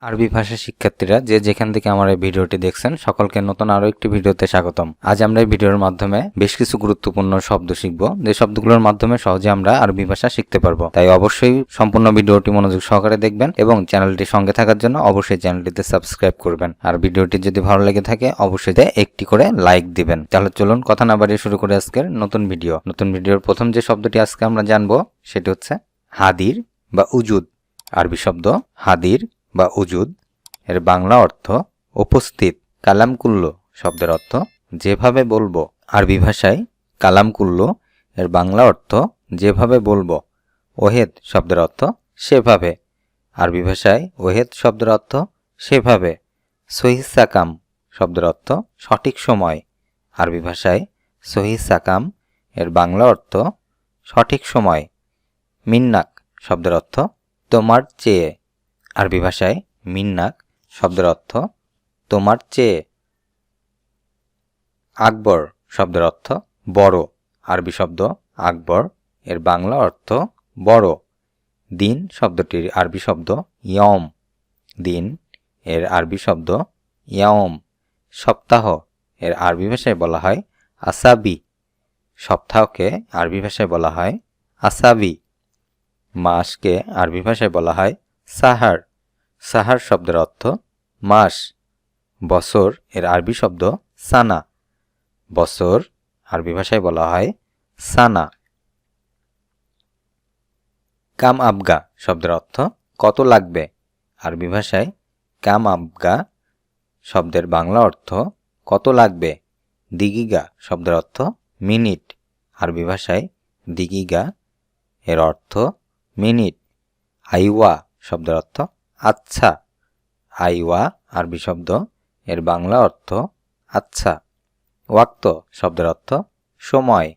আরবি ভাষা শিক্ষার্থীরা যে যেখান থেকে আমার এই ভিডিওটি দেখছেন সকলকে নতুন আরো একটি ভিডিওতে স্বাগতম। আজ আমরা এই ভিডিওর মাধ্যমে বেশ কিছু গুরুত্বপূর্ণ শব্দ শিখব, যে শব্দগুলোর মাধ্যমে সহজে আমরা আরবি ভাষা শিখতে পারবো। তাই অবশ্যই সম্পূর্ণ ভিডিওটি মনোযোগ সহকারে দেখবেন এবং চ্যানেলটি সঙ্গে থাকার জন্য অবশ্যই চ্যানেলটিতে সাবস্ক্রাইব করবেন। আর ভিডিওটি যদি ভালো লেগে থাকে অবশ্যই একটি করে লাইক দিবেন। তাহলে চলুন কথা না বাড়িয়ে শুরু করে আজকের নতুন ভিডিওর প্রথম যে শব্দটি আজকে আমরা জানবো সেটি হচ্ছে হাদির বা উজুদ। আরবি শব্দ হাদির বা উজুদ, এর বাংলা অর্থ উপস্থিত। কালামকুল্লো শব্দের অর্থ যেভাবে বলবো। আরবি ভাষায় কালামকুল্লো এর বাংলা অর্থ যেভাবে বলবো। ওহেদ শব্দের অর্থ সেভাবে। আরবি ভাষায় ওহেদ শব্দের অর্থ সেভাবে। সহি সাকাম শব্দের অর্থ সঠিক সময়। আরবি ভাষায় সহি সাকাম এর বাংলা অর্থ সঠিক সময়। মিন্নাক শব্দের অর্থ তোমার চেয়ে। আরবি ভাষায় মিন্নাক শব্দের অর্থ তোমার চেয়ে। আকবর শব্দের অর্থ বড়। আরবি শব্দ আকবর এর বাংলা অর্থ বড়। দিন শব্দটির আরবি শব্দ ইয়ম। দিন এর আরবি শব্দ ইয়ম। সপ্তাহ এর আরবি ভাষায় বলা হয় আসাবি। সপ্তাহকে আরবি ভাষায় বলা হয় আসাবি। মাসকে আরবি ভাষায় বলা হয় সাহার। সাহার শব্দের অর্থ মাস। বছর এর আরবি শব্দ সানা। বছর আরবি ভাষায় বলা হয় সানা। কাম আবগা শব্দের অর্থ কত লাগবে। আরবি ভাষায় কাম আবগা শব্দের বাংলা অর্থ কত লাগবে। দিগিগা শব্দের অর্থ মিনিট। আরবি ভাষায় দিগিগা এর অর্থ মিনিট। আইওয়া শব্দের অর্থ আচ্ছা। আইওয়া আরবি শব্দ এর বাংলা অর্থ আচ্ছা। ওয়াক্ত শব্দের অর্থ সময়।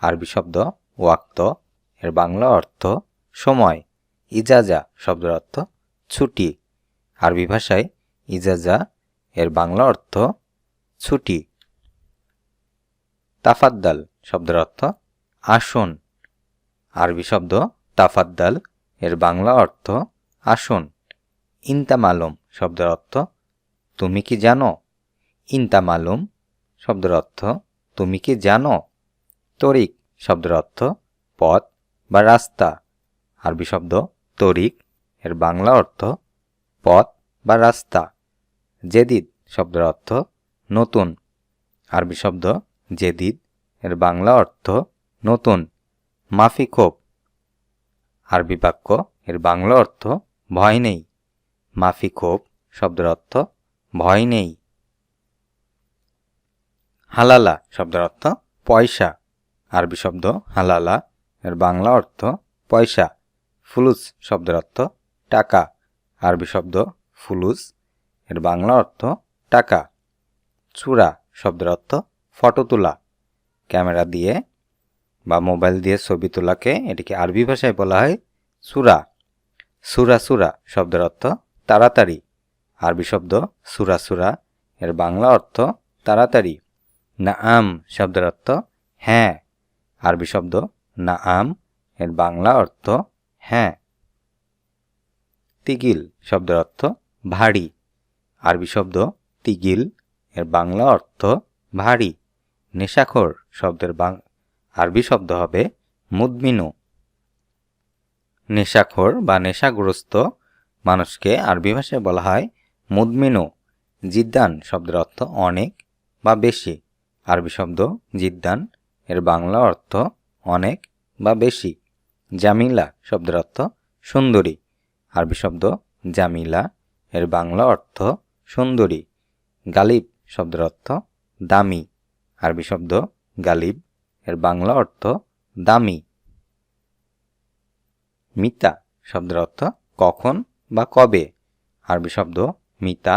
আরবি শব্দ ওয়াক্ত এর বাংলা অর্থ সময়। ইজাজা শব্দের অর্থ ছুটি। আরবি ভাষায় ইজাজা এর বাংলা অর্থ ছুটি। তাফাদ্দাল শব্দের অর্থ আসুন। আরবি শব্দ তাফাদ্দাল এর বাংলা অর্থ আসুন। ইনতা মালুম শব্দের অর্থ তুমি কি জানো। ইনতা মালুম শব্দের অর্থ তুমি কি জানো। তরিক শব্দের অর্থ পথ বা রাস্তা। আরবি শব্দ তরিক এর বাংলা অর্থ পথ বা রাস্তা। জেদিদ শব্দের অর্থ নতুন। আরবি শব্দ জেদিদ এর বাংলা অর্থ নতুন। মাফি খোপ আরবি বাক্য এর বাংলা অর্থ ভয় নেই। মাফি খোপ শব্দের অর্থ ভয় নেই। হালালা শব্দের অর্থ পয়সা। আরবি শব্দ হালালা এর বাংলা অর্থ পয়সা। ফুলুস শব্দের অর্থ টাকা। আরবি শব্দ ফুলুস এর বাংলা অর্থ টাকা। চূড়া শব্দের অর্থ ফটো তোলা। ক্যামেরা দিয়ে বা মোবাইল দিয়ে ছবি তোলাকে এটিকে আরবি ভাষায় বলা হয় সূরা। সূরা সূরা শব্দের অর্থ তাড়াতাড়ি। আরবি শব্দ সূরা সূরা এর বাংলা অর্থ তাড়াতাড়ি। নাআম শব্দের অর্থ হ্যাঁ। আরবি শব্দ নাআম এর বাংলা অর্থ হ্যাঁ। তিগিল শব্দের অর্থ ভারী। আরবি শব্দ তিগিল এর বাংলা অর্থ ভারী। নেশাখোর শব্দের আরবি শব্দ হবে মুদমিনু। নেশাখোর বা নেশাগ্রস্ত মানুষকে আরবি ভাষায় বলা হয় মুদমিনু। জিদ্দান শব্দের অর্থ অনেক বা বেশি। আরবি শব্দ জিদ্দান এর বাংলা অর্থ অনেক বা বেশি। জামিলা শব্দের অর্থ সুন্দরী। আরবি শব্দ জামিলা এর বাংলা অর্থ সুন্দরী। গালিব শব্দের অর্থ দামি। আরবি শব্দ গালিব এর বাংলা অর্থ দামি। মিতা শব্দের অর্থ কখন বা কবে। আরবি শব্দ মিতা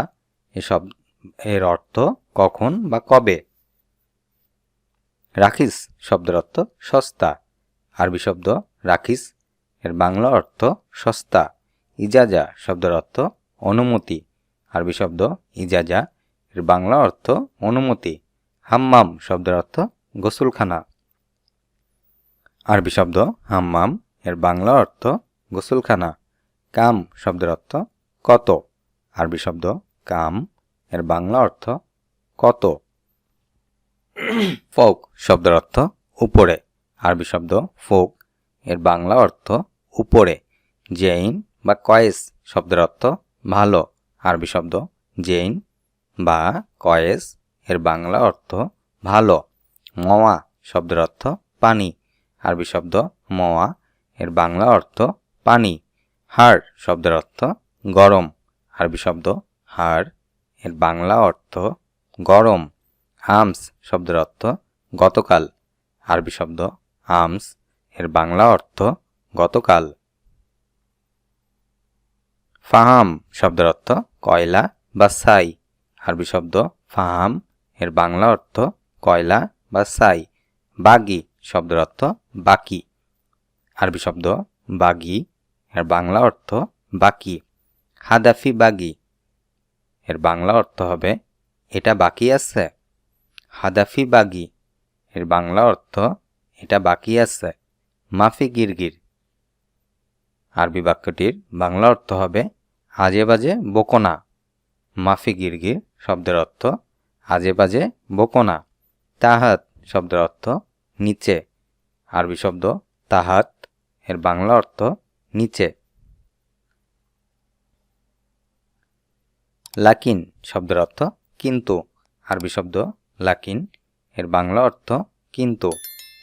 এর অর্থ কখন বা কবে। রাখিস শব্দের অর্থ সস্তা। আরবি শব্দ রাখিস এর বাংলা অর্থ সস্তা। ইজাজা শব্দের অর্থ অনুমতি। আরবি শব্দ ইজাজা এর বাংলা অর্থ অনুমতি। হাম্মাম শব্দের অর্থ গোসলখানা। আরবি শব্দ হাম্মাম এর বাংলা অর্থ গোসলখানা। কাম শব্দের অর্থ কত। আরবি শব্দ কাম, এর বাংলা অর্থ কত। ফৌক শব্দের অর্থ উপরে, আরবি শব্দ ফৌক, এর বাংলা অর্থ উপরে। জেইন বা কয়েস শব্দের অর্থ ভালো, আরবি শব্দ জেইন বা কয়েস, এর বাংলা অর্থ ভালো। মওয়া শব্দের অর্থ পানি, আরবি শব্দ মওয়া, এর বাংলা অর্থ পানি। হার শব্দের অর্থ গরম, আরবি শব্দ হার, এর বাংলা অর্থ গরম। আমস শব্দের অর্থ গতকাল, আরবি শব্দ আমস, এর বাংলা অর্থ গতকাল। ফাহাম শব্দের অর্থ কয়লা বা ছাই, আরবি শব্দ ফাহাম, এর বাংলা অর্থ কয়লা বা ছাই। বাগি শব্দের অর্থ বাকি, আরবি শব্দ বাগি, এর বাংলা অর্থ বাকি। হাদাফি বাগি, এর বাংলা অর্থ হবে এটা বাকি আছে। হাদাফি বাগি, এর বাংলা অর্থ এটা বাকি আছে। মাফি গিরগির, আরবি বাক্যটির বাংলা অর্থ হবে আজে বাজে বকোনা। মাফি গিরগির শব্দের অর্থ আজে বাজে বকোনা। তাহাত শব্দের অর্থ নিচে, আরবি শব্দ তাহাত, এর বাংলা অর্থ নিচে। লাকিন শব্দের অর্থ কিন্তু, আরবি শব্দ লাকিন, এর বাংলা অর্থ কিন্তু।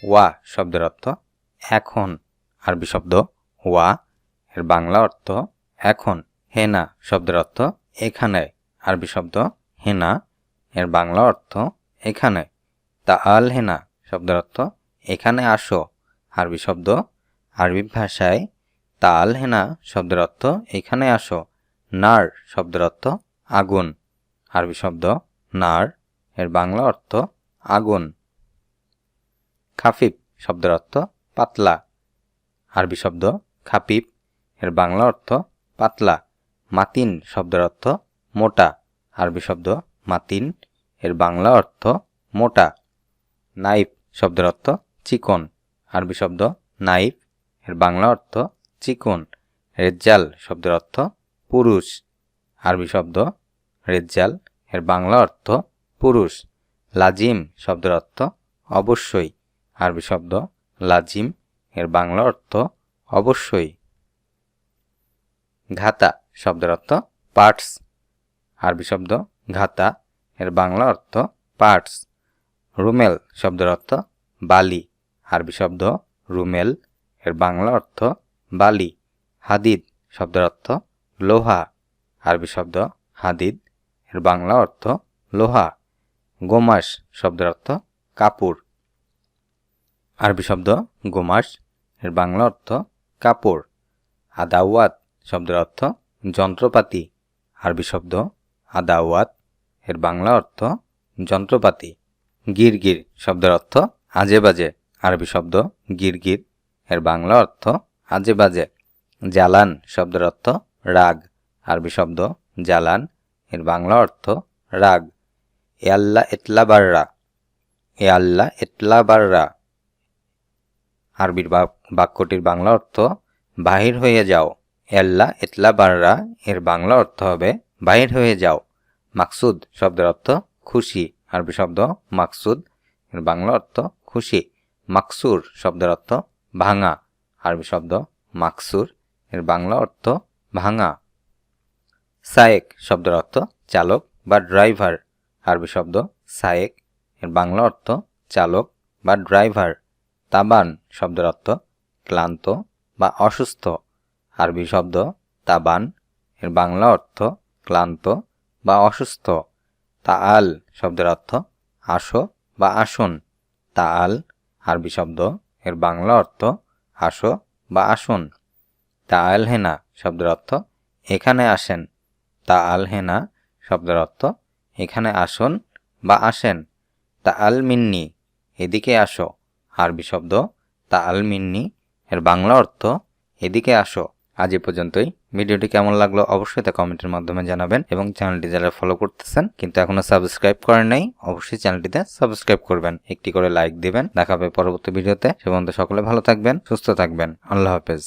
ওয়া শব্দের অর্থ এখন, আরবি শব্দ ওয়া, এর বাংলা অর্থ এখন। হেনা শব্দের অর্থ এখানে, আরবি শব্দ হেনা, এর বাংলা অর্থ এখানে। তাআল হেনা শব্দের অর্থ এখানে আসো, আরবি শব্দ আরবি ভাষায় তাআল হেনা শব্দের অর্থ এখানে আসো। নার শব্দের অর্থ আগুন, আরবি শব্দ নার, এর বাংলা অর্থ আগুন। খাফিফ শব্দের অর্থ পাতলা, আরবি শব্দ খাফিফ, এর বাংলা অর্থ পাতলা। মাতিন শব্দের অর্থ মোটা, আরবি শব্দ মাতিন, এর বাংলা অর্থ মোটা। নাইফ শব্দের অর্থ চিকন, আরবি শব্দ নাইফ, এর বাংলা অর্থ চিকন। রেজ্জাল শব্দের অর্থ পুরুষ, আরবি শব্দ রেজ্জাল, এর বাংলা অর্থ পুরুষ। লাজিম শব্দের অর্থ অবশ্যই, আরবি শব্দ লাজিম, এর বাংলা অর্থ অবশ্যই। ঘাতা শব্দের অর্থ পার্টস, আরবি শব্দ ঘাতা, এর বাংলা অর্থ পার্টস। রুমেল শব্দের অর্থ বালি, আরবি শব্দ রুমেল, এর বাংলা অর্থ বালি। হাদিদ শব্দের অর্থ লোহা, আরবি শব্দ হাদিদ, এর বাংলা অর্থ লোহা। গোমাস শব্দের অর্থ কাপড়, আরবি শব্দ গোমাস, এর বাংলা অর্থ কাপড়। আদাওয়াত শব্দের অর্থ যন্ত্রপাতি, আরবি শব্দ আদাওয়াত, এর বাংলা অর্থ যন্ত্রপাতি। গিরগির শব্দের অর্থ আজে বাজে, আরবি শব্দ গিরগির, এর বাংলা অর্থ আজে বাজে। জালান শব্দের অর্থ রাগ, আরবি শব্দ জালান, এর বাংলা অর্থ রাগ। এ আল্লাহ এতলা বাররা, এ আল্লাহ এতলা বাররা, আরবির বাক্যটির বাংলা অর্থ বাহির হয়ে যাও। আল্লাহ এতলা বাররা, এর বাংলা অর্থ হবে বাহির হয়ে যাও। মাকসুদ শব্দের অর্থ খুশি, আরবি শব্দ মাকসুদ, এর বাংলা অর্থ খুশি। মাকসুর শব্দের অর্থ ভাঙা, আরবি শব্দ মাকসুর, এর বাংলা অর্থ ভাঙা। সায়েক শব্দের অর্থ চালক বা ড্রাইভার, আরবি শব্দ সায়েক, এর বাংলা অর্থ চালক বা ড্রাইভার। তাবান শব্দের অর্থ ক্লান্ত বা অসুস্থ, আরবি শব্দ তাবান, এর বাংলা অর্থ ক্লান্ত বা অসুস্থ। তাআল শব্দের অর্থ আসো বা আসুন, তাআল, আরবি শব্দ, এর বাংলা অর্থ আসো বা আসুন। তাআল হেনা শব্দের অর্থ এখানে আসেন, তাআল হেনা শব্দের অর্থ এখানে আসুন বা আসেন। তাআল মিন্নি, এদিকে আসো, আরবি শব্দ তাআল মিন্নি, এর বাংলা অর্থ এদিকে আসো। আজ এ পর্যন্তই। ভিডিওটি কেমন লাগলো অবশ্যই তা কমেন্টের মাধ্যমে জানাবেন, এবং চ্যানেলটি যারা ফলো করতেছেন কিন্তু এখনো সাবস্ক্রাইব করেন নাই অবশ্যই চ্যানেলটিতে সাবস্ক্রাইব করবেন, একটি করে লাইক দিবেন। দেখা হবে পরবর্তী ভিডিওতে। সে পর্যন্ত সকলে ভালো থাকবেন, সুস্থ থাকবেন। আল্লাহ হাফেজ।